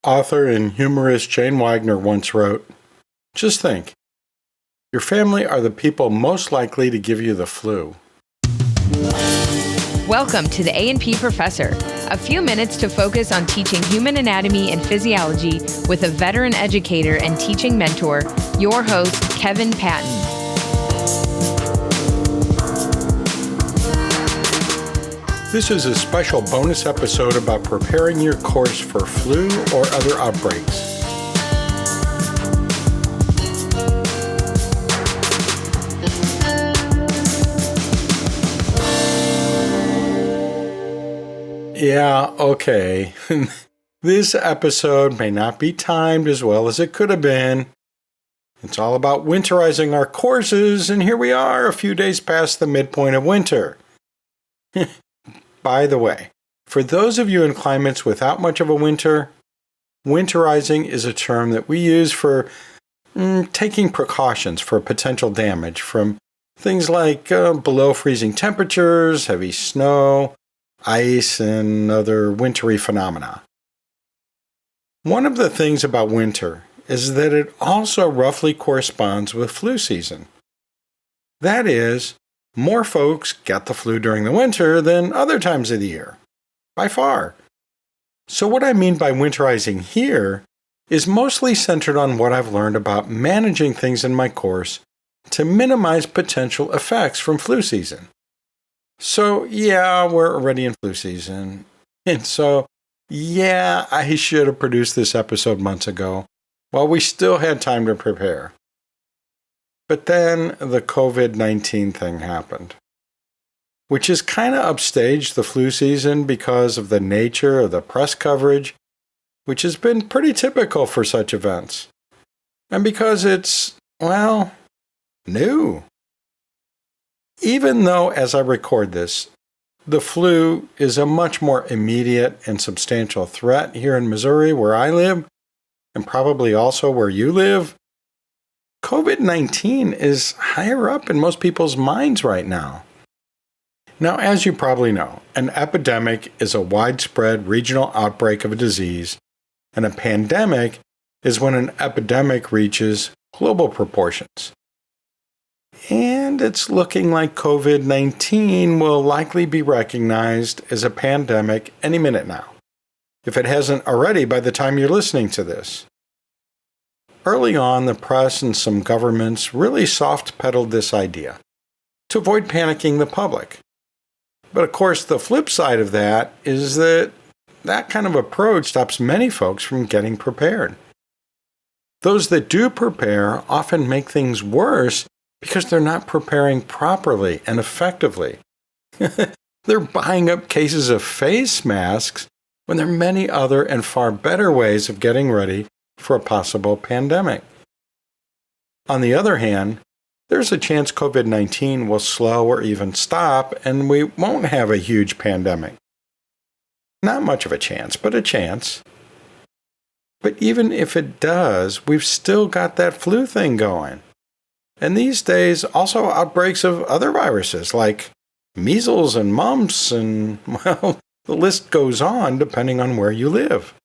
Author and humorist Jane Wagner once wrote, "Just think, your family are the people most likely to give you the flu." Welcome to the A&P Professor, a few minutes to focus on teaching human anatomy and physiology with a veteran educator and teaching mentor, your host, Kevin Patton. This is a special bonus episode about preparing your course for flu or other outbreaks. Yeah, okay. This episode may not be timed as well as it could have been. It's all about winterizing our courses, and here we are a few days past the midpoint of winter. By the way, for those of you in climates without much of a winter, winterizing is a term that we use for taking precautions for potential damage from things like below freezing temperatures, heavy snow, ice, and other wintry phenomena. One of the things about winter is that it also roughly corresponds with flu season. That is, more folks get the flu during the winter than other times of the year, by far. So what I mean by winterizing here is mostly centered on what I've learned about managing things in my course to minimize potential effects from flu season. So yeah, we're already in flu season. And so, yeah, I should have produced this episode months ago while we still had time to prepare. But then the COVID-19 thing happened, which has kind of upstaged the flu season because of the nature of the press coverage, which has been pretty typical for such events. And because it's, well, new. Even though, as I record this, the flu is a much more immediate and substantial threat here in Missouri, where I live, and probably also where you live, COVID-19 is higher up in most people's minds right now. Now, as you probably know, an epidemic is a widespread regional outbreak of a disease, and a pandemic is when an epidemic reaches global proportions. And it's looking like COVID-19 will likely be recognized as a pandemic any minute now, if it hasn't already by the time you're listening to this. Early on, the press and some governments really soft-pedaled this idea to avoid panicking the public. But of course, the flip side of that is that kind of approach stops many folks from getting prepared. Those that do prepare often make things worse because they're not preparing properly and effectively. They're buying up cases of face masks when there are many other and far better ways of getting ready for a possible pandemic. On the other hand, there's a chance COVID-19 will slow or even stop and we won't have a huge pandemic. Not much of a chance, but a chance. But even if it does, we've still got that flu thing going. And these days, also outbreaks of other viruses like measles and mumps and, well, the list goes on depending on where you live.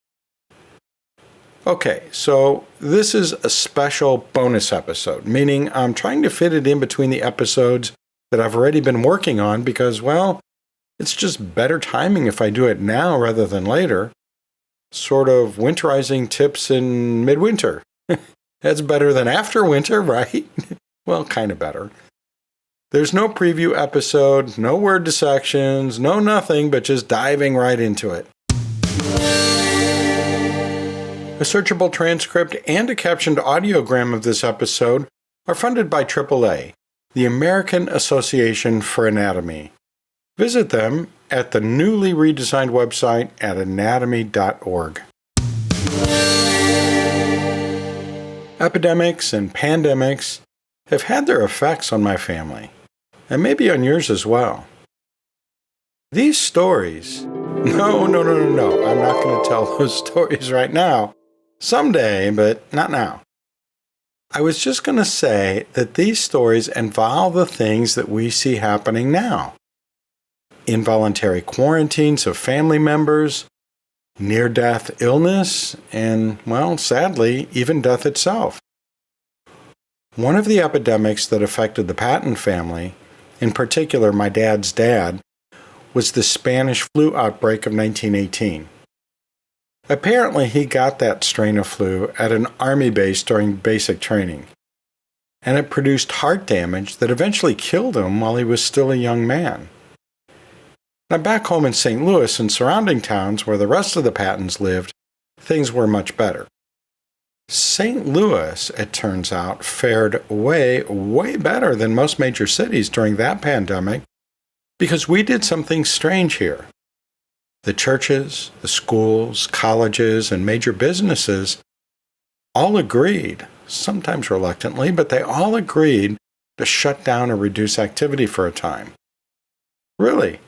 Okay, so this is a special bonus episode, meaning I'm trying to fit it in between the episodes that I've already been working on because, well, it's just better timing if I do it now rather than later. Sort of winterizing tips in midwinter. That's better than after winter, right? Well, kind of better. There's no preview episode, no word dissections, no nothing, but just diving right into it. A searchable transcript and a captioned audiogram of this episode are funded by AAA, the American Association for Anatomy. Visit them at the newly redesigned website at anatomy.org. Epidemics and pandemics have had their effects on my family, and maybe on yours as well. These stories, no, I'm not going to tell those stories right now. Someday, but not now. I was just going to say that these stories involve the things that we see happening now. Involuntary quarantines of family members, near-death illness, and, well, sadly, even death itself. One of the epidemics that affected the Patton family, in particular my dad's dad, was the Spanish flu outbreak of 1918. Apparently, he got that strain of flu at an army base during basic training, and it produced heart damage that eventually killed him while he was still a young man. Now, back home in St. Louis and surrounding towns where the rest of the Pattons lived, things were much better. St. Louis, it turns out, fared way, way better than most major cities during that pandemic because we did something strange here. The churches, the schools, colleges, and major businesses all agreed, sometimes reluctantly, but they all agreed to shut down or reduce activity for a time. Really,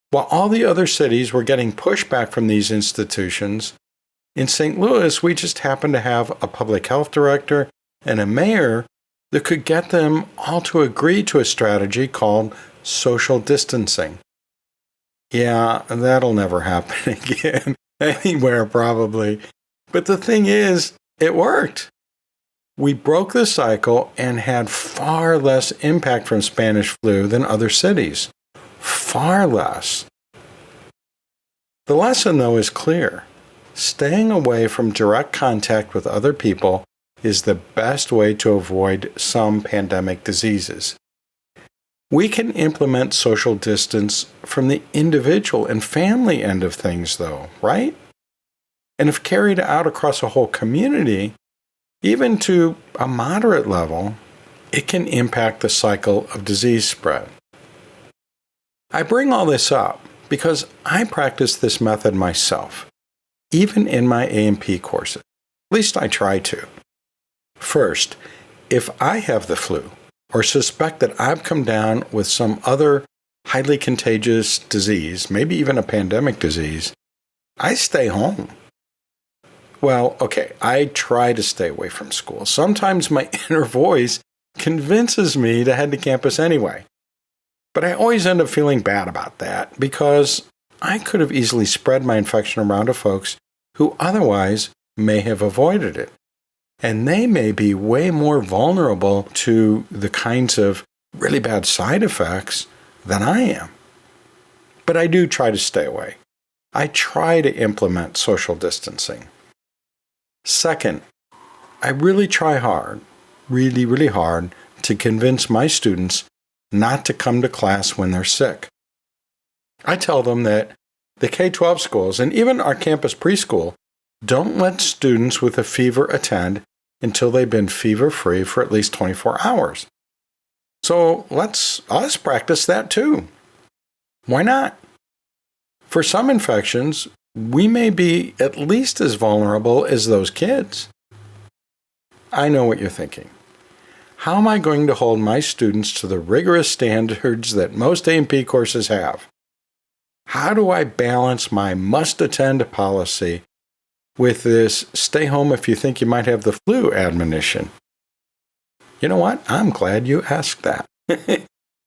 while all the other cities were getting pushback from these institutions, in St. Louis, we just happened to have a public health director and a mayor that could get them all to agree to a strategy called social distancing. Yeah, that'll never happen again, anywhere probably. But the thing is, it worked. We broke the cycle and had far less impact from Spanish flu than other cities. Far less. The lesson, though, is clear. Staying away from direct contact with other people is the best way to avoid some pandemic diseases. We can implement social distance from the individual and family end of things, though, right? And if carried out across a whole community, even to a moderate level, it can impact the cycle of disease spread. I bring all this up because I practice this method myself, even in my A&P courses. At least I try to. First, if I have the flu, or suspect that I've come down with some other highly contagious disease, maybe even a pandemic disease, I stay home. Well, okay, I try to stay away from school. Sometimes my inner voice convinces me to head to campus anyway. But I always end up feeling bad about that because I could have easily spread my infection around to folks who otherwise may have avoided it. And they may be way more vulnerable to the kinds of really bad side effects than I am. But I do try to stay away. I try to implement social distancing. Second, I really try hard, really hard, to convince my students not to come to class when they're sick. I tell them that the K-12 schools and even our campus preschool don't let students with a fever attend until they've been fever-free for at least 24 hours. So let's practice that too. Why not? For some infections, we may be at least as vulnerable as those kids. I know what you're thinking. How am I going to hold my students to the rigorous standards that most A&P courses have? How do I balance my must-attend policy with this stay home if you think you might have the flu admonition? You know what? I'm glad you asked that.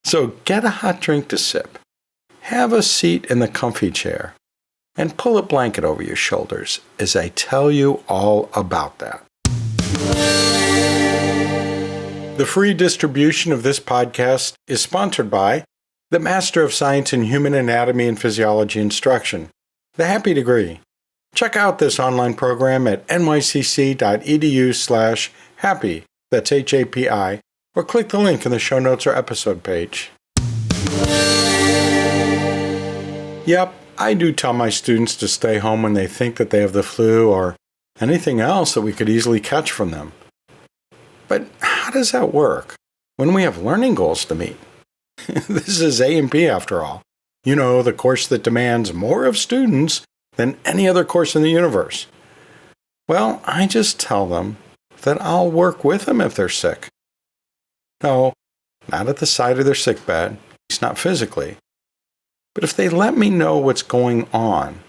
So get a hot drink to sip, have a seat in the comfy chair, and pull a blanket over your shoulders as I tell you all about that. The free distribution of this podcast is sponsored by the Master of Science in Human Anatomy and Physiology Instruction, the HAPI degree. Check out this online program at nycc.edu/HAPI, that's HAPI, or click the link in the show notes or episode page. Yep, I do tell my students to stay home when they think that they have the flu or anything else that we could easily catch from them. But how does that work when we have learning goals to meet? This is A&P after all. You know, the course that demands more of students than any other course in the universe. Well, I just tell them that I'll work with them if they're sick. No, not at the side of their sick bed, at least not physically. But if they let me know what's going on,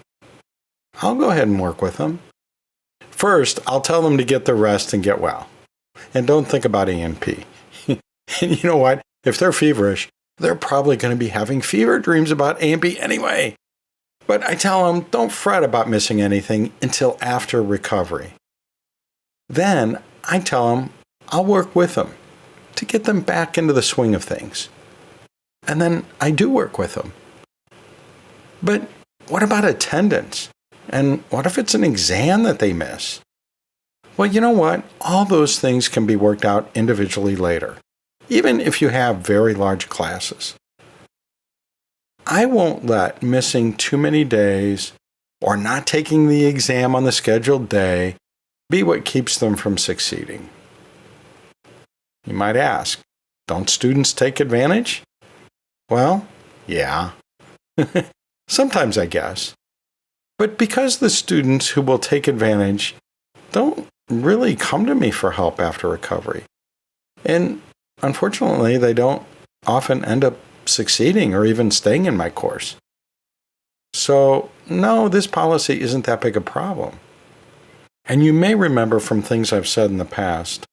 I'll go ahead and work with them. First, I'll tell them to get their rest and get well. And don't think about A&P. And you know what? If they're feverish, they're probably going to be having fever dreams about A&P anyway. But I tell them, don't fret about missing anything until after recovery. Then I tell them I'll work with them to get them back into the swing of things. And then I do work with them. But what about attendance? And what if it's an exam that they miss? Well, you know what? All those things can be worked out individually later, even if you have very large classes. I won't let missing too many days or not taking the exam on the scheduled day be what keeps them from succeeding. You might ask, don't students take advantage? Well, yeah. Sometimes, I guess. But because the students who will take advantage don't really come to me for help after recovery, and unfortunately, they don't often end up succeeding or even staying in my course. So, no, this policy isn't that big a problem. And you may remember from things I've said in the past,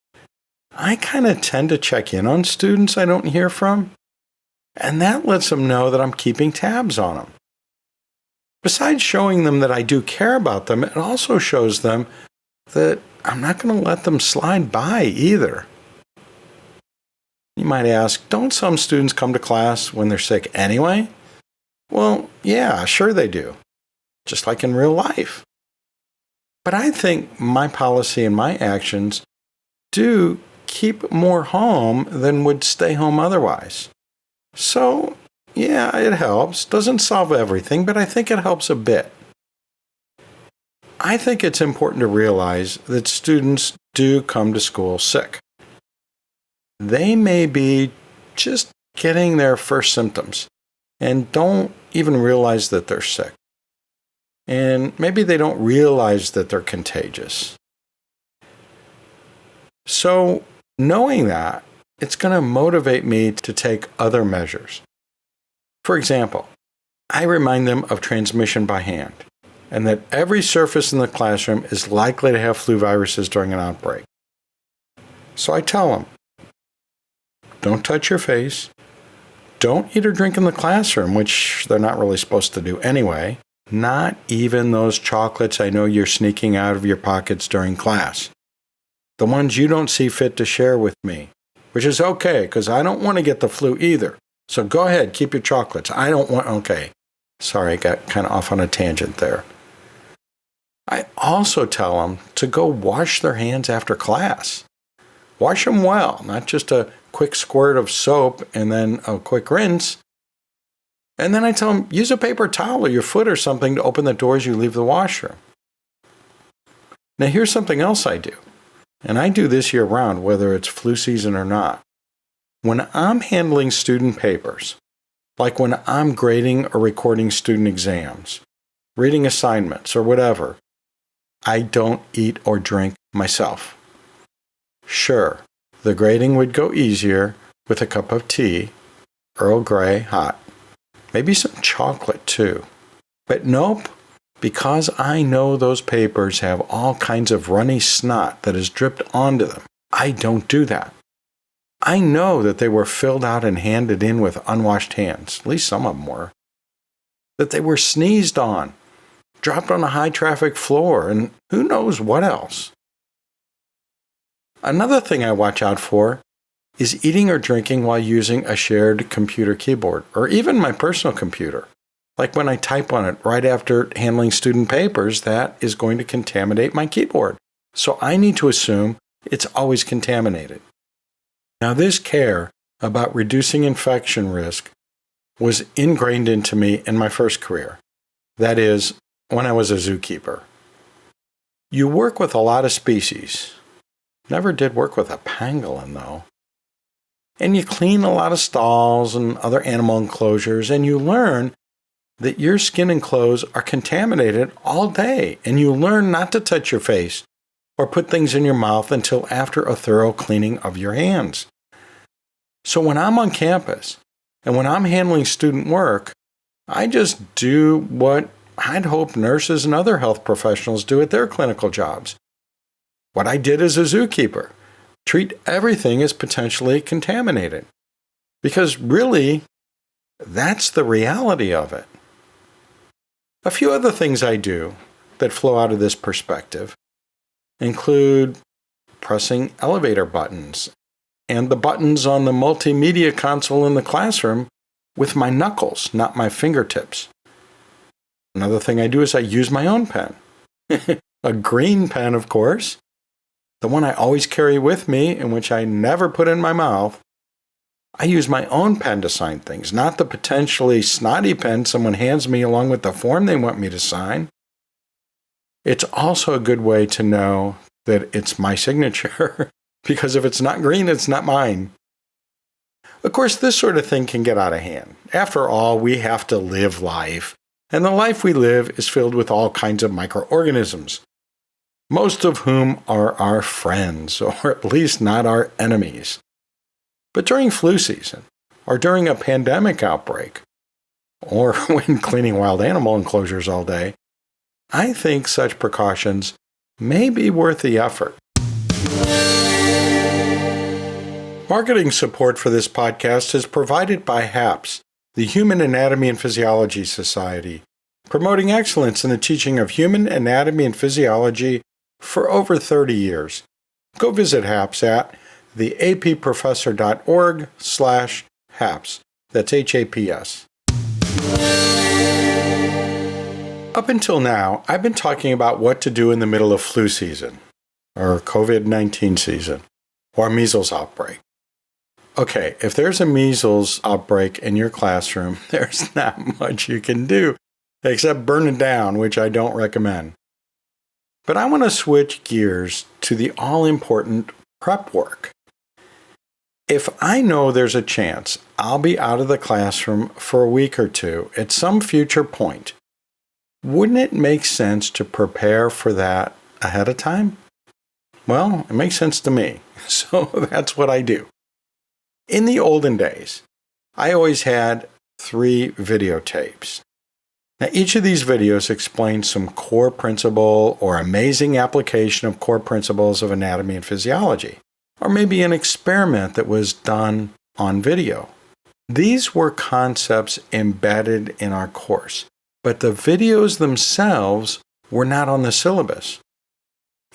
I kind of tend to check in on students I don't hear from, and that lets them know that I'm keeping tabs on them. Besides showing them that I do care about them, it also shows them that I'm not going to let them slide by either. You might ask, don't some students come to class when they're sick anyway? Well, yeah, sure they do, just like in real life. But I think my policy and my actions do keep more home than would stay home otherwise. So, yeah, it helps. Doesn't solve everything, but I think it helps a bit. I think it's important to realize that students do come to school sick. They may be just getting their first symptoms and don't even realize that they're sick. And maybe they don't realize that they're contagious. So, knowing that, it's going to motivate me to take other measures. For example, I remind them of transmission by hand and that every surface in the classroom is likely to have flu viruses during an outbreak. So I tell them, don't touch your face, don't eat or drink in the classroom, which they're not really supposed to do anyway, not even those chocolates I know you're sneaking out of your pockets during class, the ones you don't see fit to share with me, which is okay because I don't want to get the flu either. So go ahead, keep your chocolates. I don't want, okay. Sorry, I got kind of off on a tangent there. I also tell them to go wash their hands after class. Wash them well, not just a quick squirt of soap and then a quick rinse. And then I tell them, use a paper towel or your foot or something to open the door as you leave the washroom. Now here's something else I do. And I do this year round, whether it's flu season or not. When I'm handling student papers, like when I'm grading or recording student exams, reading assignments, or whatever, I don't eat or drink myself. Sure, the grading would go easier with a cup of tea, Earl Grey hot, maybe some chocolate too. But nope, because I know those papers have all kinds of runny snot that has dripped onto them, I don't do that. I know that they were filled out and handed in with unwashed hands, at least some of them were. That they were sneezed on, dropped on a high-traffic floor, and who knows what else. Another thing I watch out for is eating or drinking while using a shared computer keyboard, or even my personal computer. Like when I type on it right after handling student papers, that is going to contaminate my keyboard. So I need to assume it's always contaminated. Now, this care about reducing infection risk was ingrained into me in my first career. That is, when I was a zookeeper. You work with a lot of species. Never did work with a pangolin, though. And you clean a lot of stalls and other animal enclosures, and you learn that your skin and clothes are contaminated all day, and you learn not to touch your face or put things in your mouth until after a thorough cleaning of your hands. So when I'm on campus and when I'm handling student work, I just do what I'd hope nurses and other health professionals do at their clinical jobs. What I did as a zookeeper, treat everything as potentially contaminated. Because really, that's the reality of it. A few other things I do that flow out of this perspective include pressing elevator buttons and the buttons on the multimedia console in the classroom with my knuckles, not my fingertips. Another thing I do is I use my own pen. A green pen, of course, the one I always carry with me and which I never put in my mouth. I use my own pen to sign things, not the potentially snotty pen someone hands me along with the form they want me to sign. It's also a good way to know that it's my signature, because if it's not green, it's not mine. Of course, this sort of thing can get out of hand. After all, we have to live life, and the life we live is filled with all kinds of microorganisms, most of whom are our friends, or at least not our enemies. But during flu season, or during a pandemic outbreak, or when cleaning wild animal enclosures all day, I think such precautions may be worth the effort. Marketing support for this podcast is provided by HAPS, the Human Anatomy and Physiology Society, promoting excellence in the teaching of human anatomy and physiology for over 30 years. Go visit HAPS at theapprofessor.org/HAPS. That's HAPS. Up until now, I've been talking about what to do in the middle of flu season, or COVID-19 season, or measles outbreak. Okay, if there's a measles outbreak in your classroom, there's not much you can do except burn it down, which I don't recommend. But I want to switch gears to the all-important prep work. If I know there's a chance I'll be out of the classroom for a week or two at some future point, wouldn't it make sense to prepare for that ahead of time? Well, it makes sense to me, so that's what I do. In the olden days, I always had 3 videotapes. Now, each of these videos explains some core principle or amazing application of core principles of anatomy and physiology, or maybe an experiment that was done on video. These were concepts embedded in our course, but the videos themselves were not on the syllabus.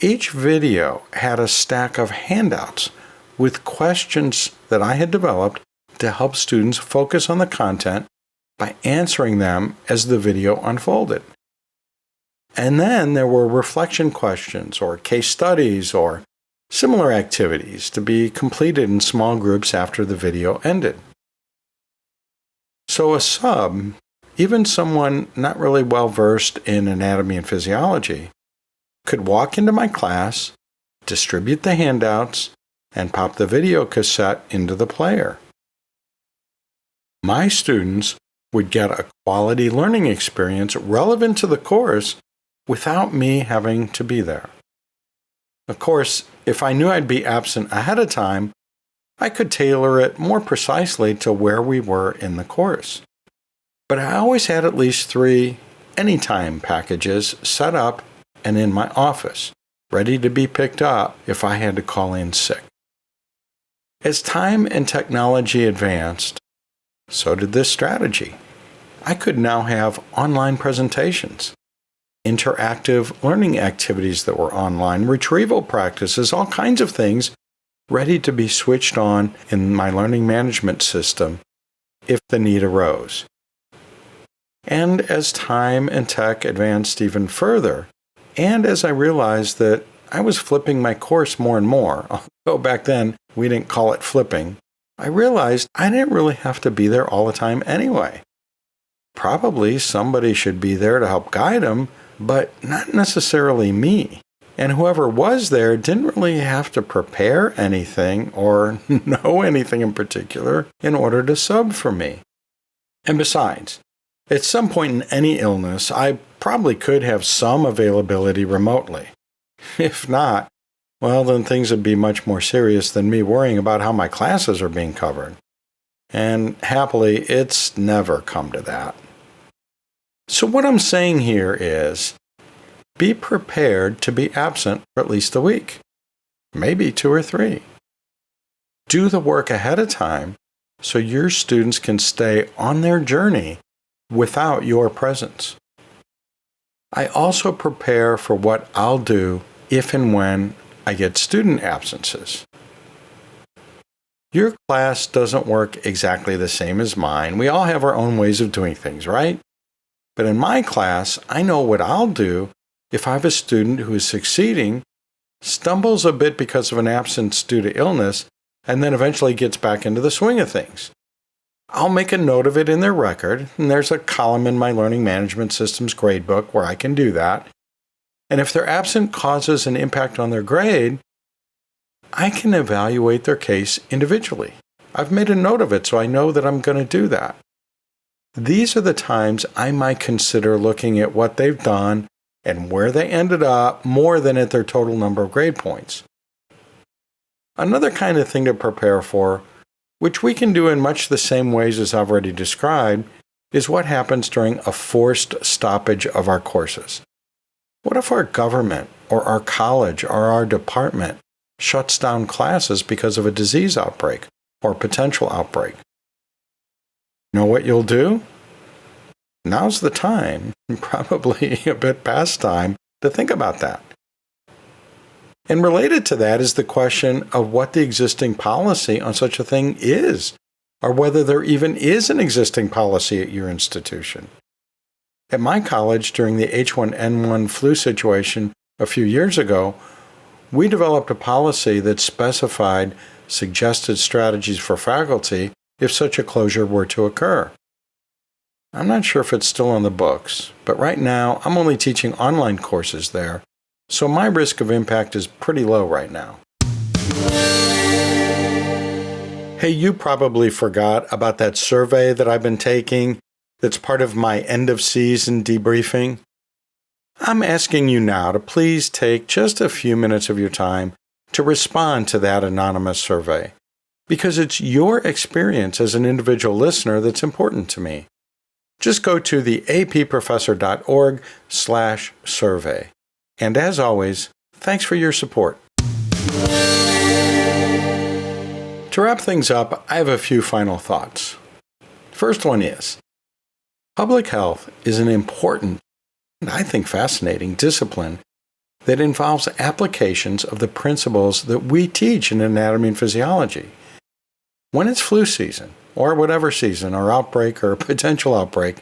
Each video had a stack of handouts with questions that I had developed to help students focus on the content by answering them as the video unfolded. And then there were reflection questions or case studies or similar activities to be completed in small groups after the video ended. So a sub, even someone not really well versed in anatomy and physiology, could walk into my class, distribute the handouts, and pop the video cassette into the player. My students would get a quality learning experience relevant to the course without me having to be there. Of course, if I knew I'd be absent ahead of time, I could tailor it more precisely to where we were in the course. But I always had at least 3 anytime packages set up and in my office, ready to be picked up if I had to call in sick. As time and technology advanced, so did this strategy. I could now have online presentations, interactive learning activities that were online, retrieval practices, all kinds of things ready to be switched on in my learning management system if the need arose. And as time and tech advanced even further, and as I realized that I was flipping my course more and more, although back then we didn't call it flipping, I realized I didn't really have to be there all the time anyway. Probably somebody should be there to help guide them, but not necessarily me. And whoever was there didn't really have to prepare anything or know anything in particular in order to sub for me. And besides, at some point in any illness, I probably could have some availability remotely. If not, well, then things would be much more serious than me worrying about how my classes are being covered. And happily, it's never come to that. So what I'm saying here is, be prepared to be absent for at least a week, maybe 2 or 3. Do the work ahead of time so your students can stay on their journey without your presence. I also prepare for what I'll do if and when I get student absences. Your class doesn't work exactly the same as mine. We all have our own ways of doing things, right? But in my class, I know what I'll do if I have a student who is succeeding, stumbles a bit because of an absence due to illness, and then eventually gets back into the swing of things. I'll make a note of it in their record, and there's a column in my Learning Management Systems gradebook where I can do that. And if their absence causes an impact on their grade, I can evaluate their case individually. I've made a note of it, so I know that I'm going to do that. These are the times I might consider looking at what they've done and where they ended up more than at their total number of grade points. Another kind of thing to prepare for, which we can do in much the same ways as I've already described, is what happens during a forced stoppage of our courses. What if our government or our college or our department shuts down classes because of a disease outbreak or potential outbreak? Know what you'll do? Now's the time, probably a bit past time, to think about that. And related to that is the question of what the existing policy on such a thing is, or whether there even is an existing policy at your institution. At my college, during the H1N1 flu situation a few years ago, we developed a policy that specified suggested strategies for faculty if such a closure were to occur. I'm not sure if it's still on the books, but right now I'm only teaching online courses there, so my risk of impact is pretty low right now. Hey, you probably forgot about that survey that I've been taking that's part of my end of season debriefing. I'm asking you now to please take just a few minutes of your time to respond to that anonymous survey, because it's your experience as an individual listener that's important to me. Just go to the approfessor.org/survey. And as always, thanks for your support. To wrap things up, I have a few final thoughts. First one is, public health is an important and I think fascinating discipline that involves applications of the principles that we teach in anatomy and physiology. When it's flu season, or whatever season, or outbreak, or potential outbreak,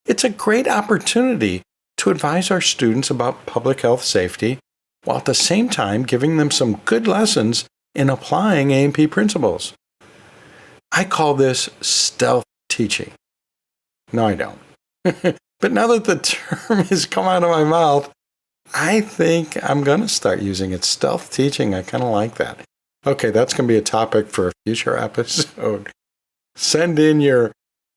it's a great opportunity to advise our students about public health safety, while at the same time giving them some good lessons in applying A&P principles. I call this stealth teaching. No, I don't. But now that the term has come out of my mouth, I think I'm going to start using it. Stealth teaching, I kind of like that. Okay, that's going to be a topic for a future episode. Send in your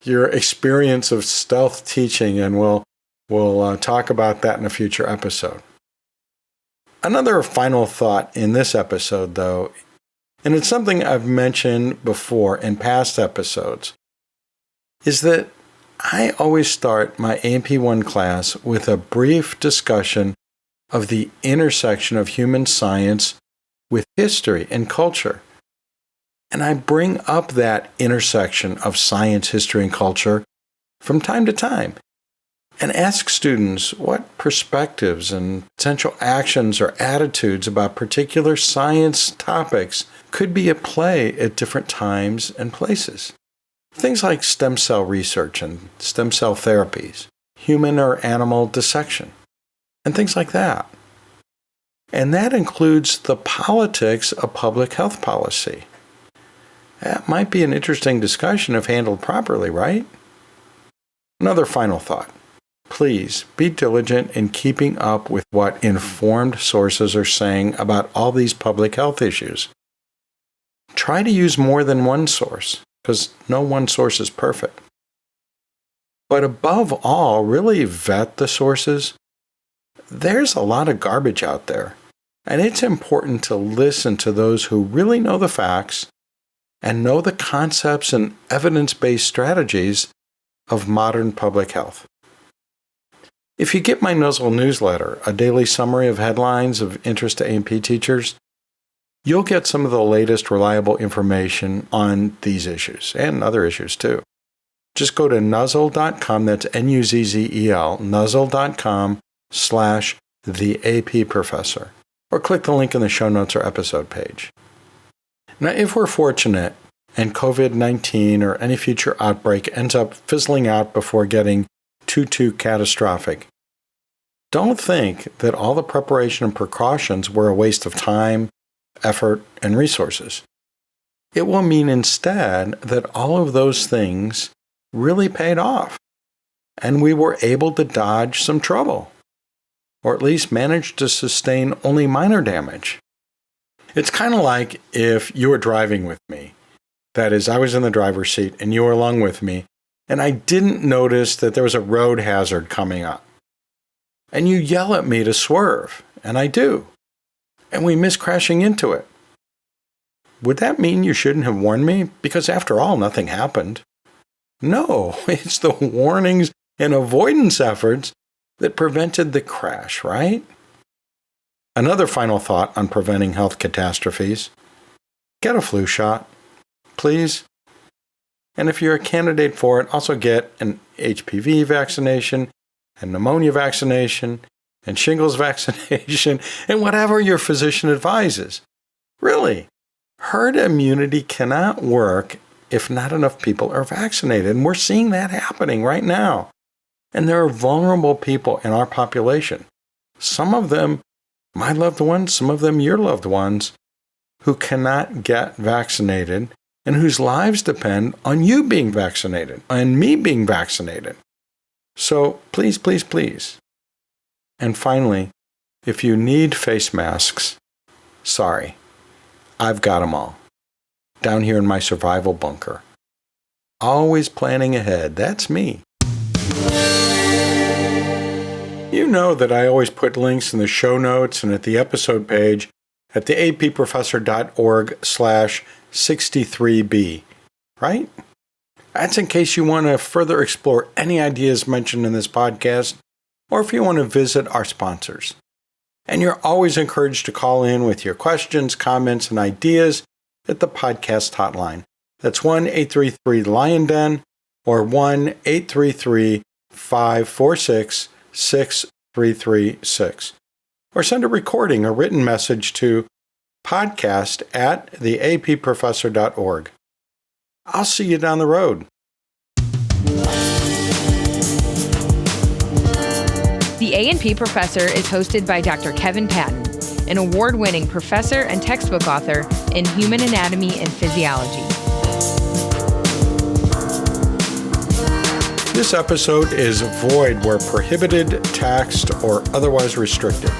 experience of stealth teaching, and we'll talk about that in a future episode. Another final thought in this episode, though, and it's something I've mentioned before in past episodes, is that I always start my A&P1 class with a brief discussion of the intersection of human science with history and culture. And I bring up that intersection of science, history, and culture from time to time and ask students what perspectives and potential actions or attitudes about particular science topics could be at play at different times and places. Things like stem cell research and stem cell therapies, human or animal dissection, and things like that. And that includes the politics of public health policy. That might be an interesting discussion if handled properly, right? Another final thought. Please be diligent in keeping up with what informed sources are saying about all these public health issues. Try to use more than one source, because no one source is perfect. But above all, really vet the sources. There's a lot of garbage out there, and it's important to listen to those who really know the facts and know the concepts and evidence-based strategies of modern public health. If you get my Nuzzle newsletter, a daily summary of headlines of interest to A&P teachers, you'll get some of the latest reliable information on these issues and other issues too. Just go to nuzzle.com, that's Nuzzzel, nuzzle.com, or click the link in the show notes or episode page. Now, if we're fortunate and COVID-19 or any future outbreak ends up fizzling out before getting too catastrophic, don't think that all the preparation and precautions were a waste of time, effort, and resources. It will mean instead that all of those things really paid off, and we were able to dodge some trouble, or at least manage to sustain only minor damage. It's kind of like if you were driving with me. That is, I was in the driver's seat and you were along with me, and I didn't notice that there was a road hazard coming up. And you yell at me to swerve, and I do. And we miss crashing into it. Would that mean you shouldn't have warned me? Because after all, nothing happened. No, it's the warnings and avoidance efforts that prevented the crash, right? Another final thought on preventing health catastrophes. Get a flu shot, please. And if you're a candidate for it, also get an HPV vaccination, and pneumonia vaccination, and shingles vaccination, and whatever your physician advises. Really, herd immunity cannot work if not enough people are vaccinated, and we're seeing that happening right now. And there are vulnerable people in our population. Some of them, my loved ones, some of them your loved ones, who cannot get vaccinated and whose lives depend on you being vaccinated and me being vaccinated. So please, please, please. And finally, if you need face masks, sorry, I've got them all. Down here in my survival bunker. Always planning ahead, that's me. You know that I always put links in the show notes and at the episode page at the approfessor.org/63b, right? That's in case you want to further explore any ideas mentioned in this podcast, or if you want to visit our sponsors. And you're always encouraged to call in with your questions, comments, and ideas at the podcast hotline. That's 1-833-LION-DEN or 1-833-546-6336. Or send a recording or written message to podcast@theapprofessor.org. I'll see you down the road. The A&P Professor is hosted by Dr. Kevin Patton, an award-winning professor and textbook author in human anatomy and physiology. This episode is void where prohibited, taxed, or otherwise restricted.